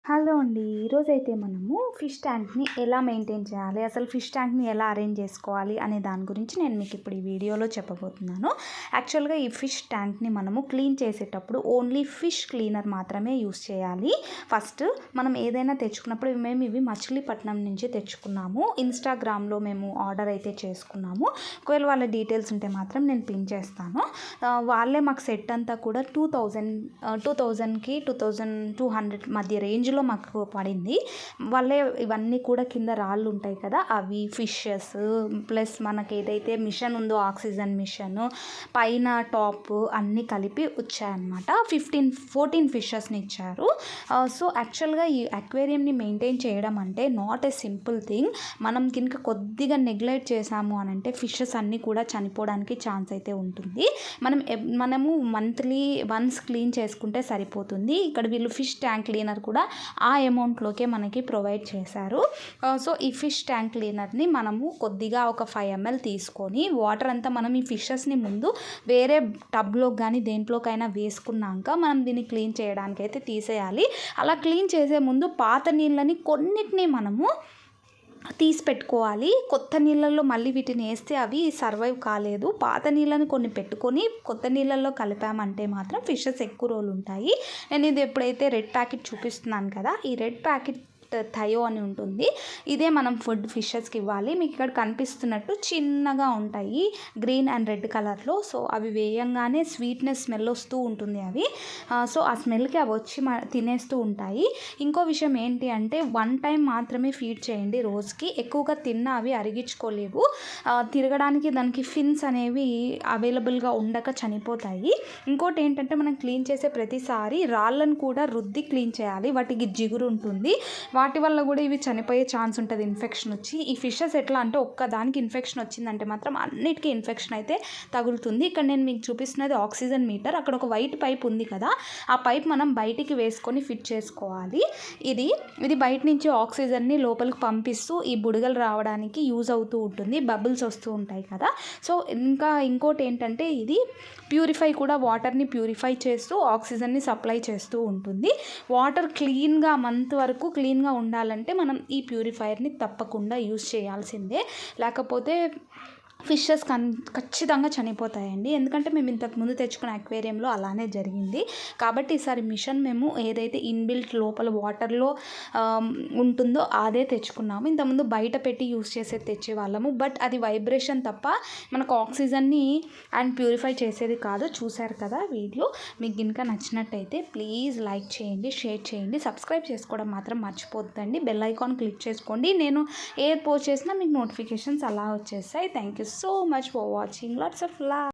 Hello అండి. ఈరోజైతే మనము ఫిష్ ట్యాంక్‌ని ఎలా మెయింటైన్ చేయాలి, అసలు ఫిష్ ట్యాంక్‌ని ఎలా అరేంజ్ చేసుకోవాలి అనే దాని గురించి నేను మీకు ఇప్పుడు ఈ వీడియోలో చెప్పబోతున్నాను. యాక్చువల్‌గా ఈ ఫిష్ ట్యాంక్‌ని మనము క్లీన్ చేసేటప్పుడు ఓన్లీ ఫిష్ క్లీనర్ మాత్రమే యూస్ చేయాలి. ఫస్ట్ మనం ఏదైనా తెచ్చుకున్నప్పుడు మేము ఇవి మచిలీపట్నం నుంచి తెచ్చుకున్నాము. ఇన్‌స్టాగ్రామ్‌లో మేము ఆర్డర్ అయితే చేసుకున్నాము. ఒకవేళ వాళ్ళ డీటెయిల్స్ ఉంటే మాత్రం నేను పిన్ చేస్తాను. వాళ్ళే మాకు సెట్ అంతా కూడా 2000కి 2200 మధ్య రేంజ్లో మాకు పడింది. వాళ్ళే ఇవన్నీ కూడా కింద రాళ్ళు ఉంటాయి కదా, అవి ఫిషెస్ ప్లస్ మనకి ఏదైతే మిషన్ ఉందో ఆక్సిజన్ మిషన్ పైన టాప్ అన్నీ కలిపి వచ్చాయన్నమాట. 14 ఫిషెస్ని ఇచ్చారు. సో యాక్చువల్గా ఈ అక్వేరియంని మెయింటైన్ చేయడం అంటే నాట్ ఏ సింపుల్ థింగ్. మనం కనుక కొద్దిగా నెగ్లెక్ట్ చేసాము అని అంటే ఫిషెస్ అన్నీ కూడా చనిపోవడానికి ఛాన్స్ అయితే ఉంటుంది. మనము మంత్లీ వన్స్ క్లీన్ చేసుకుంటే సరిపోతుంది. ఇక్కడ వీళ్ళు ఫిష్ ట్యాంక్ క్లీనర్ కూడా ఆ అమౌంట్లోకే మనకి ప్రొవైడ్ చేశారు. సో ఈ ఫిష్ ట్యాంక్ క్లీనర్ని మనము కొద్దిగా ఒక 5 ml తీసుకొని వాటర్ అంతా మనం ఈ ఫిషెస్ని ముందు వేరే టబ్లో కానీ దేంట్లోకైనా వేసుకున్నాక మనం దీన్ని క్లీన్ చేయడానికి అయితే తీసేయాలి. అలా క్లీన్ చేసే ముందు పాత నీళ్ళని కొన్నిటిని మనము తీసి పెట్టుకోవాలి. కొత్త నీళ్ళల్లో మళ్ళీ వీటిని వేస్తే అవి సర్వైవ్ కాలేదు. పాత నీళ్ళని కొన్ని పెట్టుకొని కొత్త నీళ్ళల్లో కలిపామంటే మాత్రం ఫిషెస్ ఎక్కువ రోజులు ఉంటాయి. నేను ఇది ఎప్పుడైతే రెడ్ ప్యాకెట్ చూపిస్తున్నాను కదా, ఈ రెడ్ ప్యాకెట్ థయో అని ఉంటుంది. ఇదే మనం ఫుడ్ ఫిషెస్కి ఇవ్వాలి. మీకు ఇక్కడ కనిపిస్తున్నట్టు చిన్నగా ఉంటాయి గ్రీన్ అండ్ రెడ్ కలర్లో. సో అవి వేయంగానే స్వీట్నెస్ స్మెల్ వస్తూ ఉంటుంది అవి. సో ఆ స్మెల్కి అవి వచ్చి తినేస్తూ ఉంటాయి. ఇంకో విషయం ఏంటి అంటే 1 టైం మాత్రమే ఫీడ్ చేయండి రోజుకి. ఎక్కువగా తిన్నా అవి అరిగించుకోలేవు. తిరగడానికి దానికి ఫిన్స్ అనేవి అవైలబుల్గా ఉండక చనిపోతాయి. ఇంకోటి ఏంటంటే మనం క్లీన్ చేసే ప్రతిసారి రాళ్ళను కూడా రుద్ది క్లీన్ చేయాలి. వాటికి జిగురు ఉంటుంది. వాటి వల్ల కూడా ఇవి చనిపోయే ఛాన్స్ ఉంటుంది, ఇన్ఫెక్షన్ వచ్చి. ఈ ఫిషెస్ ఎట్లా అంటే ఒక్కదానికి ఇన్ఫెక్షన్ వచ్చిందంటే మాత్రం అన్నిటికీ ఇన్ఫెక్షన్ అయితే తగులుతుంది. ఇక్కడ నేను మీకు చూపిస్తున్నది ఆక్సిజన్ మీటర్. అక్కడ ఒక వైట్ పైప్ ఉంది కదా, ఆ పైప్ మనం బయటికి వేసుకొని ఫిట్ చేసుకోవాలి. ఇది బయట నుంచి ఆక్సిజన్ని లోపలికి పంపిస్తూ ఈ బుడగలు రావడానికి యూజ్ అవుతూ ఉంటుంది. బబుల్స్ వస్తూ ఉంటాయి కదా. సో ఇంకోటి ఏంటంటే ఇది ప్యూరిఫై కూడా, వాటర్ని ప్యూరిఫై చేస్తూ ఆక్సిజన్ని సప్లై చేస్తూ ఉంటుంది. వాటర్ క్లీన్గా మంత్ వరకు క్లీన్గా ఉండాలంటే మనం ఈ ప్యూరిఫైయర్ని తప్పకుండా యూజ్ చేయాల్సిందే. లేకపోతే ఫిషెస్ ఖచ్చితంగా చనిపోతాయండి. ఎందుకంటే మేము ఇంతకుముందు తెచ్చుకున్న అక్వేరియంలో అలానే జరిగింది. కాబట్టి ఈసారి మిషన్ మేము ఏదైతే ఇన్బిల్ట్ లోపల వాటర్లో ఉంటుందో అదే తెచ్చుకున్నాము. ఇంతకుముందు బయట పెట్టి యూస్ చేసేది తెచ్చేవాళ్ళము. బట్ అది వైబ్రేషన్ తప్ప మనకు ఆక్సిజన్ని అండ్ ప్యూరిఫై చేసేది కాదు. చూశారు కదా వీడియో. మీకు కనుక నచ్చినట్టయితే ప్లీజ్ లైక్ చేయండి, షేర్ చేయండి, సబ్స్క్రైబ్ చేసుకోవడం మాత్రం మర్చిపోద్దండి. బెల్ ఐకాన్ క్లిక్ చేసుకోండి. నేను ఏ పోస్ట్ చేసినా మీకు నోటిఫికేషన్స్ అలా వచ్చేస్తాయి. Thank you so much for watching. Lots of love.